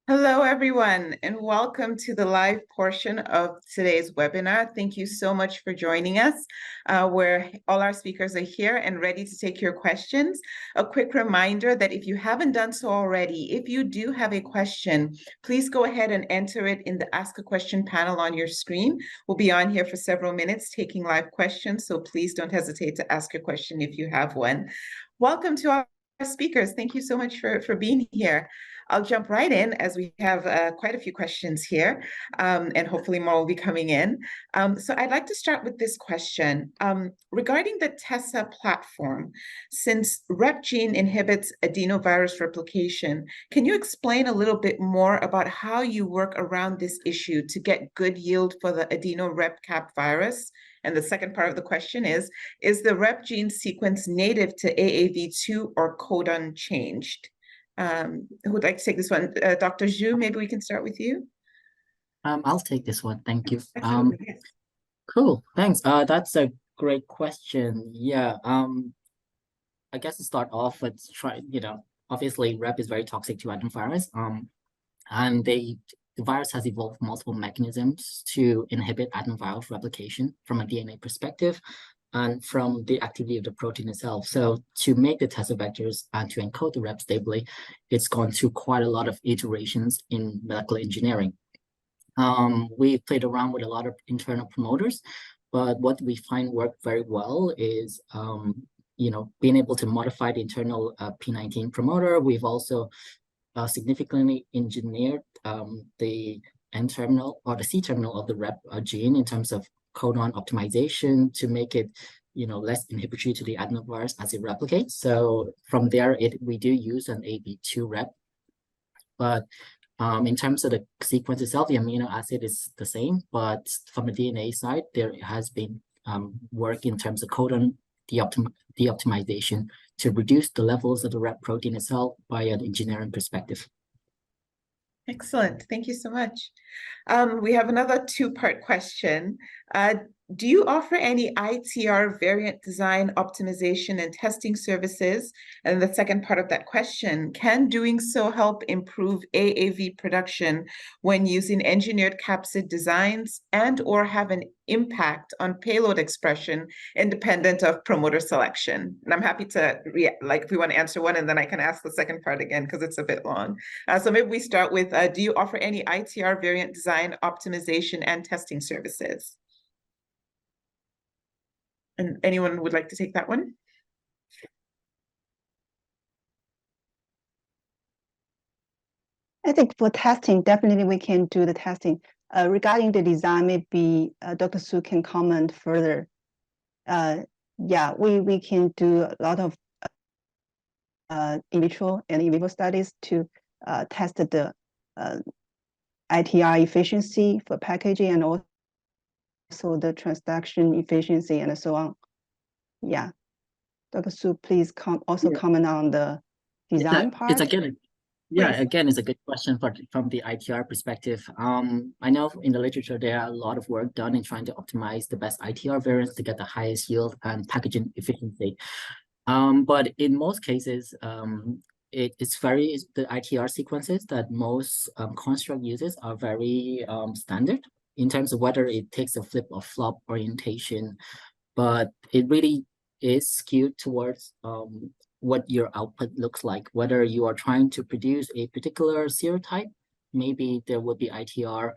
Hello, everyone, and welcome to the live portion of today's webinar. Thank you so much for joining us, where all our speakers are here and ready to take your questions. A quick reminder that if you haven't done so already, if you do have a question, please go ahead and enter it in the Ask a Question panel on your screen. We'll be on here for several minutes taking live questions, so please don't hesitate to ask your question if you have one. Welcome to our speakers. Thank you so much for being here. I'll jump right in as we have quite a few questions here, and hopefully more will be coming in. So I'd like to start with this question. Regarding the TESSA platform, since rep gene inhibits adenovirus replication, can you explain a little bit more about how you work around this issue to get good yield for the adeno-rep-cap virus? And the second part of the question is the rep gene sequence native to AAV2 or codon changed? Who would like to take this one? Dr. Zhu, maybe we can start with you.
I'll take this one. Thank you.
Absolutely.
Cool. Thanks. That's a great question. Yeah. I guess to start off, let's try. Obviously, rep is very toxic to adenovirus. And the virus has evolved multiple mechanisms to inhibit adenovirus replication from a DNA perspective, and from the activity of the protein itself. So to make the TESSA vectors and to encode the rep stably, it's gone through quite a lot of iterations in molecular engineering. We played around with a lot of internal promoters, but what we find worked very well is being able to modify the internal P19 promoter. We've also significantly engineered the N-terminal or the C-terminal of the rep gene in terms of codon optimization to make it, less inhibitory to the adenovirus as it replicates. So from there, we do use an AAV2 rep. But in terms of the sequence itself, the amino acid is the same. But from the DNA side, there has been work in terms of codon de-optimization to reduce the levels of the rep protein itself by an engineering perspective.
Excellent. Thank you so much. We have another two-part question. Do you offer any ITR variant design optimization and testing services? And the second part of that question, can doing so help improve AAV production when using engineered capsid designs and or have an impact on payload expression independent of promoter selection? And I'm happy to, if we want to answer one, and then I can ask the second part again because it's a bit long. So maybe we start with, do you offer any ITR variant design optimization and testing services? And anyone would like to take that one?
I think for testing, definitely we can do the testing. Regarding the design, maybe Dr. Su can comment further. Yeah, we can do a lot of in vitro and in vivo studies to test the ITR efficiency for packaging and also the transduction efficiency and so on. Yeah, Dr. Su, please also comment on the design part.
It's again a good question from the ITR perspective. I know in the literature there are a lot of work done in trying to optimize the best ITR variants to get the highest yield and packaging efficiency. But in most cases, the ITR sequences that most construct uses are very standard in terms of whether it takes a flip or flop orientation, but it really is skewed towards what your output looks like. Whether you are trying to produce a particular serotype, maybe there would be ITR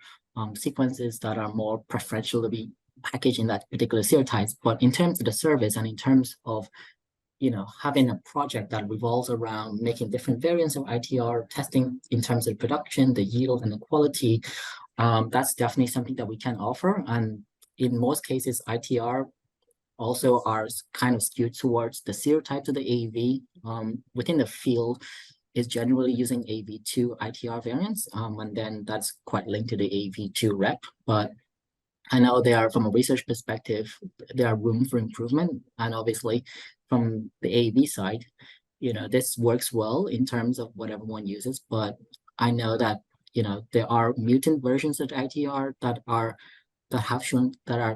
sequences that are more preferential to be packaged in that particular serotype. But in terms of the service and in terms of having a project that revolves around making different variants of ITR, testing in terms of production, the yield and the quality, that's definitely something that we can offer. And in most cases, ITR also are kind of skewed towards the serotypes of the AAV. Within the field is generally using AAV2 ITR variants, and then that's quite linked to the AAV2 rep. But I know from a research perspective, there are room for improvement. And obviously from the AAV side, this works well in terms of what everyone uses. But I know that, there are mutant versions of ITR that are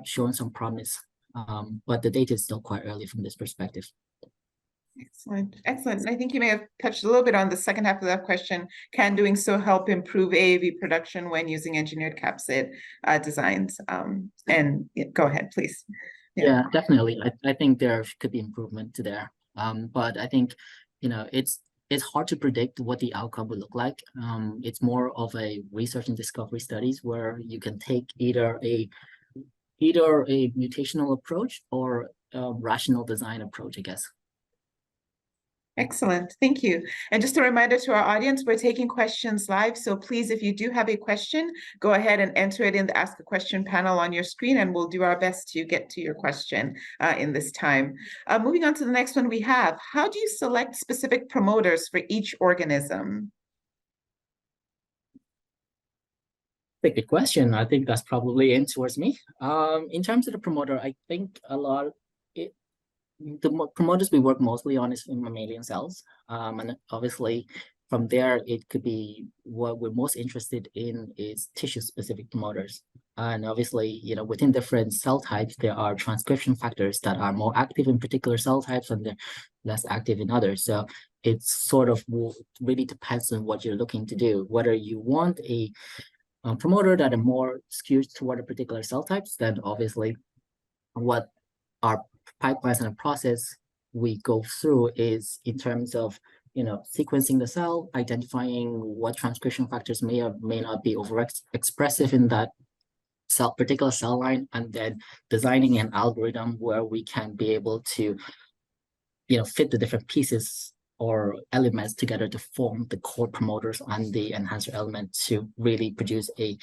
showing some promise. But the data is still quite early from this perspective.
Excellent, excellent. And I think you may have touched a little bit on the second half of that question. Can doing so help improve AAV production when using engineered capsid designs? And go ahead, please.
Yeah, definitely. I think there could be improvement to there. But I think, it's hard to predict what the outcome will look like. It's more of a research and discovery studies where you can take either a mutational approach or a rational design approach, I guess.
Excellent, thank you. And just a reminder to our audience, we're taking questions live. So please, if you do have a question, go ahead and enter it in the Ask a Question panel on your screen, and we'll do our best to get to your question in this time. Moving on to the next one we have, how do you select specific promoters for each organism?
Good question. I think that's probably in towards me. In terms of the promoter, I think the promoters we work mostly on is in mammalian cells. And obviously from there, it could be what we're most interested in is tissue-specific promoters. And obviously, within different cell types, there are transcription factors that are more active in particular cell types and they're less active in others. So it's sort of really depends on what you're looking to do, whether you want a promoter that are more skewed toward a particular cell types, then obviously what our pipelines and process we go through is in terms of sequencing the cell, identifying what transcription factors may or may not be overexpressive in that particular cell line, and then designing an algorithm where we can be able to fit the different pieces or elements together to form the core promoters and the enhancer element to really produce a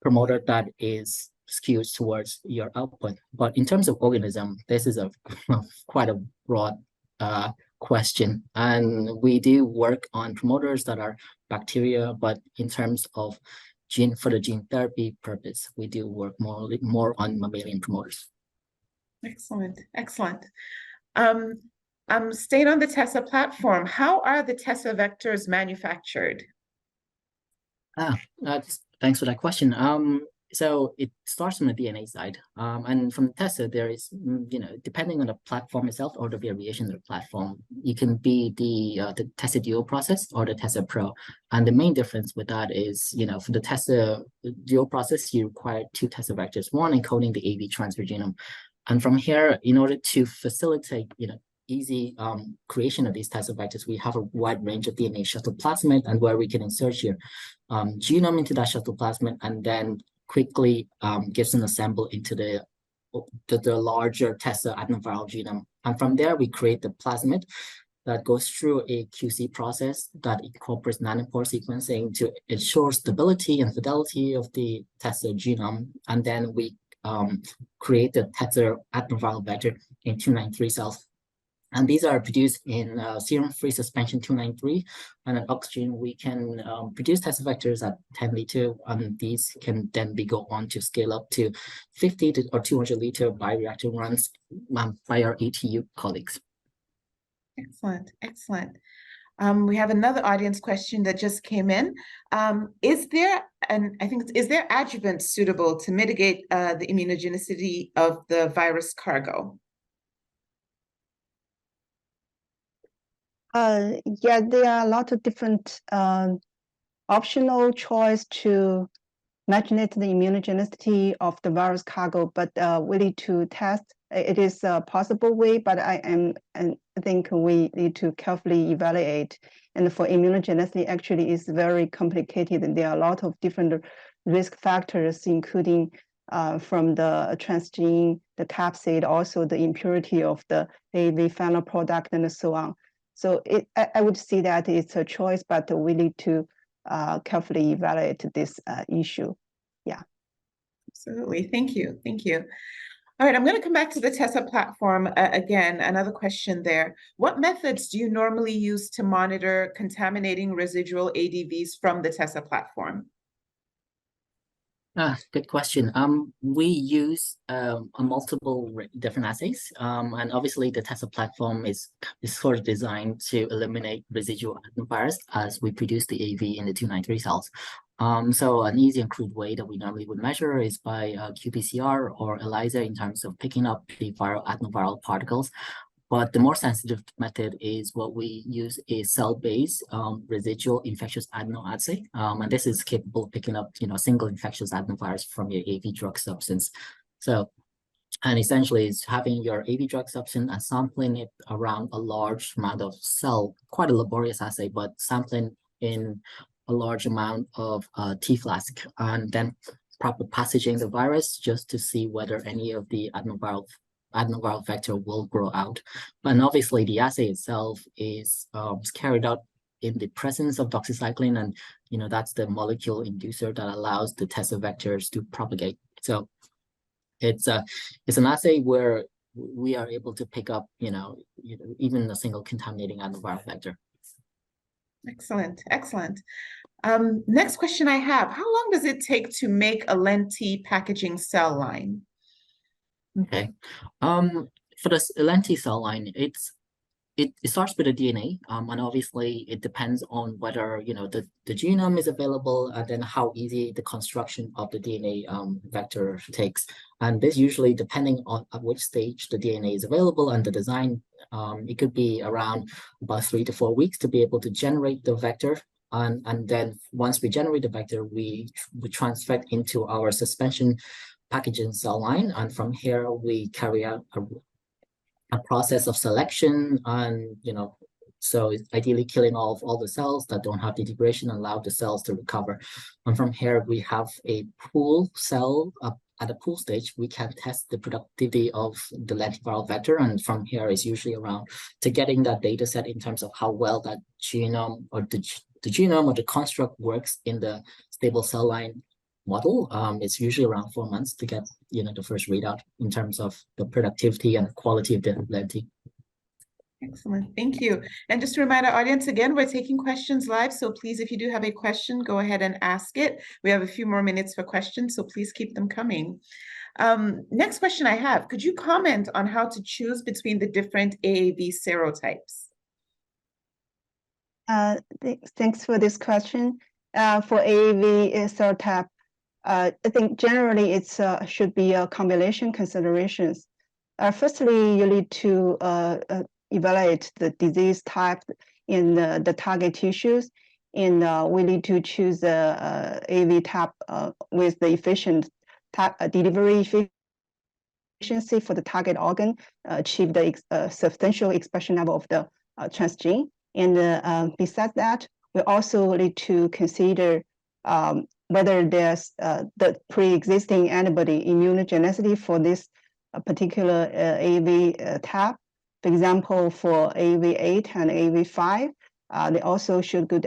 promoter that is skewed towards your output. But in terms of organism, this is quite a broad question. And we do work on promoters that are bacteria, but in terms of for the gene therapy purpose, we do work more on mammalian promoters.
Excellent, excellent. Staying on the TESSA platform, how are the TESSA vectors manufactured?
Thanks for that question. So it starts from the DNA side, and from TESSA, there is, depending on the platform itself or the variation of the platform, you can be the TESSA Duo process or the TESSA Pro. And the main difference with that is, for the TESSA Duo process, you require two TESSA vectors, one encoding the AV transfer genome. And from here, in order to facilitate, easy creation of these TESSA vectors, we have a wide range of DNA shuttle plasmid, and where we can insert your genome into that shuttle plasmid and then quickly gives an assemble into the larger TESSA adenoviral genome. And from there, we create the plasmid that goes through a QC process that incorporates nanopore sequencing to ensure stability and fidelity of the TESSA genome. And then we create the TESSA adenoviral vector in 293 cells. And these are produced in serum-free suspension 293. And at oxygen, we can produce TESSA vectors at 10 liter, and these can then go on to scale up to 50 or 200 liter bioreactor runs by our ATU colleagues.
Excellent, excellent. We have another audience question that just came in. Is there adjuvant suitable to mitigate the immunogenicity of the virus cargo?
Yeah, there are a lot of different optional choice to modulate the immunogenicity of the virus cargo, but really to test, it is a possible way, but I think we need to carefully evaluate. And for immunogenicity, actually is very complicated. And there are a lot of different risk factors, including from the transgene, the capsid, also the impurity of the AAV final product, and so on. So I would say that it's a choice, but we need to carefully evaluate this issue. Yeah.
Absolutely. Thank you. Thank you. All right, I'm going to come back to the TESSA platform again. Another question there. What methods do you normally use to monitor contaminating residual ADVs from the TESSA platform?
Good question. We use multiple different assays, and obviously the TESSA platform is sort of designed to eliminate residual adenovirus as we produce the AV in the 293 cells. So an easy and crude way that we normally would measure is by qPCR or ELISA in terms of picking up the viral adenoviral particles. But the more sensitive method is what we use a cell-based residual infectious adeno assay. And this is capable of picking up, single infectious adenovirus from your AV drug substance. So, and essentially it's having your AV drug substance and sampling it around a large amount of cell, quite a laborious assay, but sampling in a large amount of T flask, and then proper passaging the virus just to see whether any of the adenoviral vector will grow out. And obviously the assay itself is carried out in the presence of doxycycline, and that's the molecule inducer that allows the TESSA vectors to propagate. So it's an assay where we are able to pick up even a single contaminating adenoviral vector.
Excellent, excellent. Next question I have: how long does it take to make a lenti packaging cell line?
Okay, for the lenti cell line, it starts with the DNA, and obviously it depends on whether the genome is available, and then how easy the construction of the DNA vector takes. And this usually, depending on at which stage the DNA is available and the design, it could be around about 3 to 4 weeks to be able to generate the vector. And then once we generate the vector, we transfect into our suspension packaging cell line, and from here we carry out a process of selection, and so it's ideally killing off all the cells that don't have the degradation and allow the cells to recover. And from here we have a pool cell. At the pool stage, we can test the productivity of the lentiviral vector, and from here is usually around to getting that data set in terms of how well that genome or the genome or the construct works in the stable cell line model. It's usually around 4 months to get the first readout in terms of the productivity and quality of the lenti.
Excellent, thank you. And just to remind our audience again, we're taking questions live, so please, if you do have a question, go ahead and ask it. We have a few more minutes for questions, so please keep them coming. Next question I have: could you comment on how to choose between the different AAV serotypes?
Thanks for this question. For AAV serotype, I think generally it's should be a combination considerations. Firstly, you need to evaluate the disease type in the target tissues, and we need to choose the AAV type with the efficient delivery efficiency for the target organ, achieve the substantial expression level of the transgene. And besides that, we also need to consider whether there's the pre-existing antibody immunogenicity for this particular AAV type. For example, for AAV8 and AAV5, they also show good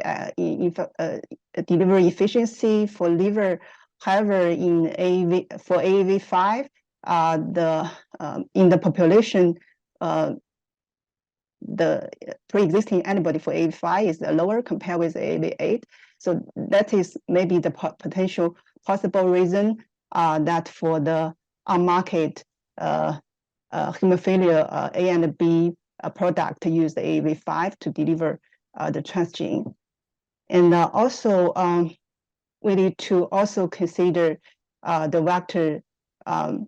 delivery efficiency for liver. However, for AAV5, in the population, the pre-existing antibody for AAV5 is lower compared with AAV8. So that is maybe the potential possible reason that for the on-market hemophilia A and B product use the AAV5 to deliver the transgene. And also we need to also consider the vector for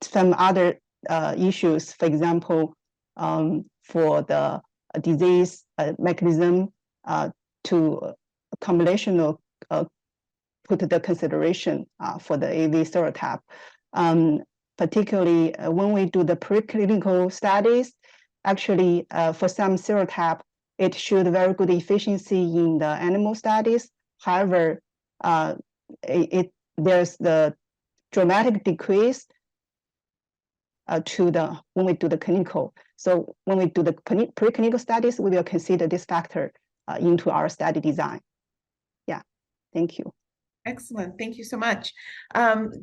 some other issues. For example, for the disease mechanism, to a combination of put the consideration for the AAV serotype. Particularly when we do the preclinical studies, actually for some serotype, it showed very good efficiency in the animal studies. However, there's the dramatic decrease when we do the clinical. So when we do the preclinical studies, we will consider this factor into our study design. Yeah, thank you.
Excellent, thank you so much.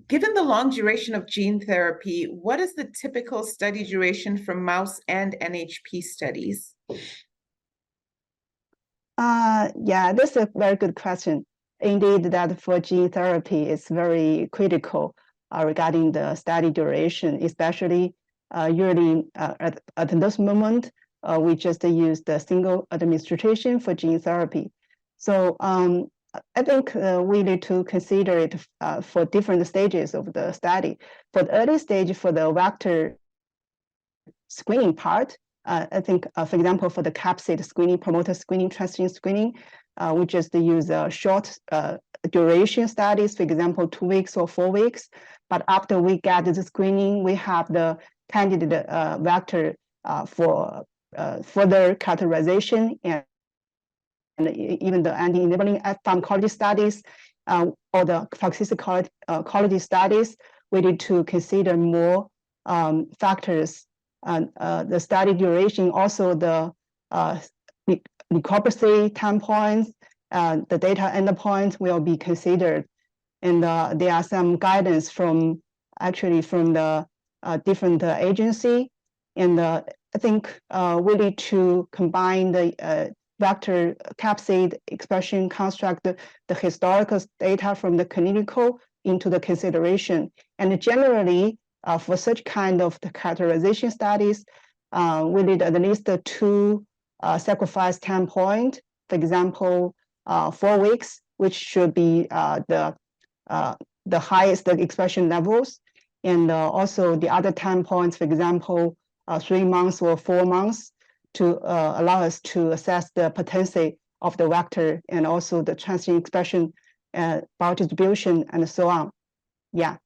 Given the long duration of gene therapy, what is the typical study duration for mouse and NHP studies?
Yeah, that's a very good question. Indeed, that for gene therapy is very critical regarding the study duration, especially usually at this moment, we just use the single administration for gene therapy. So I think we need to consider it for different stages of the study. For the early stage, for the vector screening part. I think, for example, for the capsid screening, promoter screening, transient screening, we just use short duration studies, for example, 2 weeks or 4 weeks. But after we get the screening, we have the candidate vector for further characterization and even the anti-enabling pharmacology studies or the toxicology studies. We need to consider more factors. The study duration, also the necropsy time points, the data endpoints will be considered. And there are some guidance from the different agency. And I think we need to combine the vector capsid expression construct, the historical data from the clinical into the consideration. And generally, for such kind of the characterization studies, we need at least 2 sacrifice time point. For example, 4 weeks, which should be the highest expression levels, and also the other time points, for example, 3 months or 4 months, to allow us to assess the potency of the vector and also the transient expression, biodistribution, and so on. Yeah.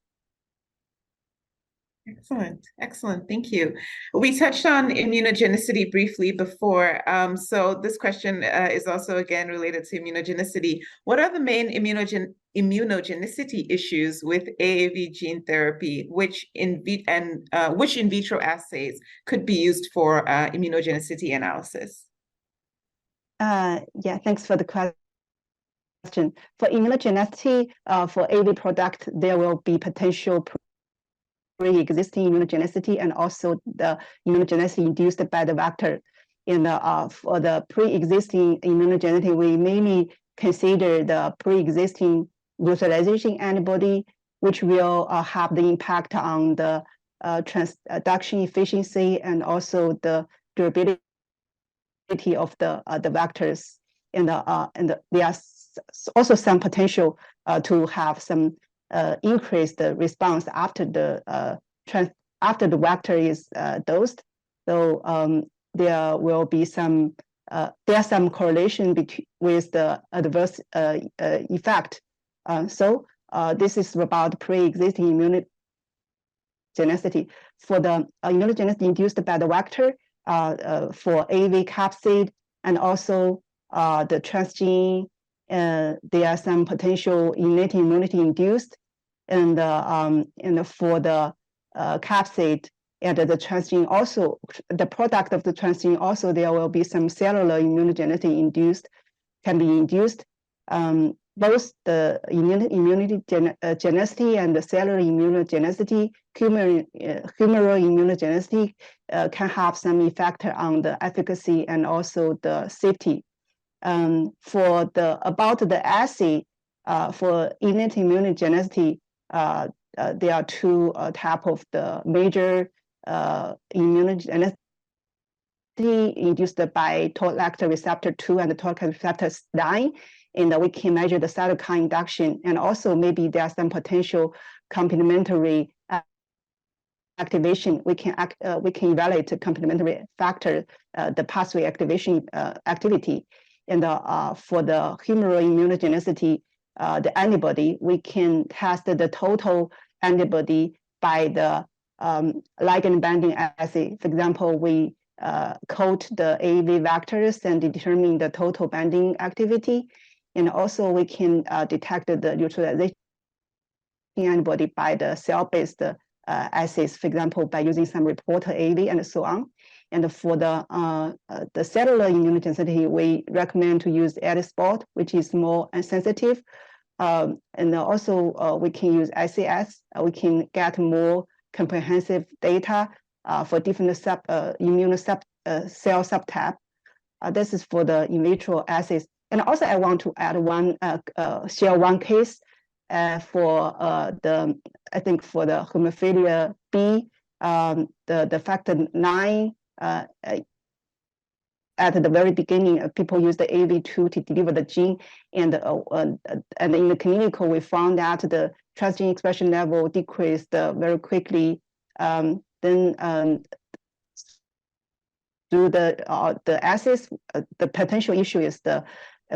Excellent, excellent. Thank you. We touched on immunogenicity briefly before. So this question is also again related to immunogenicity. What are the main immunogenicity issues with AAV gene therapy, which in vitro assays could be used for immunogenicity analysis?
Yeah, thanks for the question. For immunogenicity, for AAV product, there will be potential pre-existing immunogenicity and also the immunogenicity induced by the vector. For the pre-existing immunogenicity, we mainly consider the pre-existing neutralization antibody, which will have the impact on the transduction efficiency and also the durability of the vectors. And there are also some potential to have some increased response after the vector is dosed. So there will be some correlation with the adverse effect. So this is about pre-existing immunogenicity. For the immunogenicity induced by the vector, for AAV capsid and also the transgene, there are some potential innate immunity induced, and for the capsid and the transgene, also the product of the transgene, also there will be some cellular immunogenicity can be induced. Both the immunogenicity and the cellular immunogenicity, humoral immunogenicity, can have some effect on the efficacy and also the safety. About the assay, for innate immunogenicity, there are 2 types of the major immunogenicity induced by toll-like receptor 2 and the toll-like receptor 9, and we can measure the cytokine induction, and also maybe there are some potential complementary activation. We can evaluate the complementary factor, the pathway activation activity. And for the humoral immunogenicity, the antibody, we can test the total antibody by the ligand binding assay. For example, we coat the AAV vectors and determine the total binding activity. And also we can detect the neutralization antibody by the cell-based assays, for example, by using some reporter AAV and so on. And for the cellular immunogenicity, we recommend to use ELISpot, which is more sensitive. And also we can use ICS. We can get more comprehensive data for different cell subtype. This is for the in vitro assays. And also I want to add share one case for I think for the hemophilia B, the factor 9. At the very beginning, people use the AAV2 to deliver the gene, and in the clinical, we found that the transgene expression level decreased very quickly. Then do the assays. The potential issue is the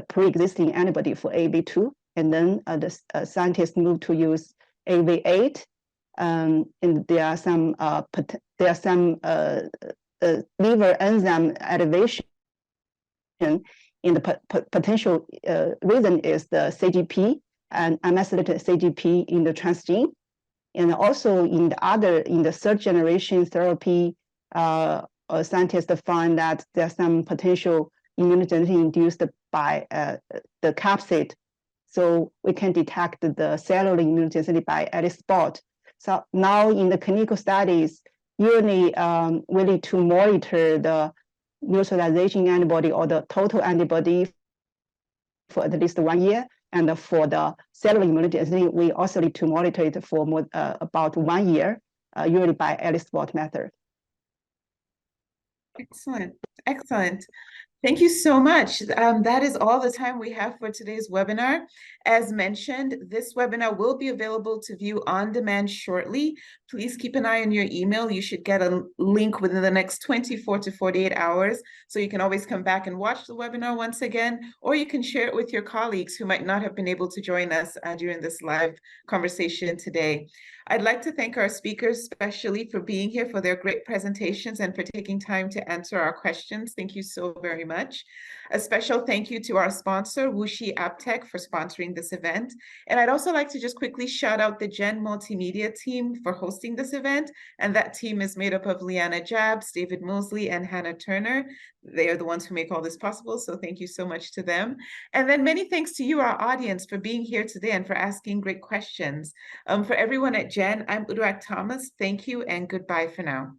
pre-existing antibody for AV2, and then the scientists move to use AV8, and there are some liver enzyme elevation. In the potential reason is the CGP and unmethylated CGP in the transgene, and also in the third generation therapy, scientists find that there's some potential immunogenicity induced by the capsid, so we can detect the cellular immunogenicity by ELISpot. So now in the clinical studies, usually we need to monitor the neutralization antibody or the total antibody for at least 1 year. And for the cellular immunity, we also need to monitor it for more, about 1 year, usually by ELISpot method.
Excellent, excellent. Thank you so much. That is all the time we have for today's webinar. As mentioned, this webinar will be available to view on demand shortly. Please keep an eye on your email. You should get a link within the next 24 to 48 hours. So you can always come back and watch the webinar once again, or you can share it with your colleagues who might not have been able to join us during this live conversation today. I'd like to thank our speakers, especially for being here, for their great presentations and for taking time to answer our questions. Thank you so very much. A special thank you to our sponsor, WuXi AppTec, for sponsoring this event. And I'd also like to just quickly shout out the Gen Multimedia team for hosting this event. And that team is made up of Liana Jabs, David Mosley, and Hannah Turner. They are the ones who make all this possible, so thank you so much to them. And then many thanks to you, our audience, for being here today and for asking great questions. For everyone at Gen, I'm Uduak Thomas. Thank you and goodbye for now.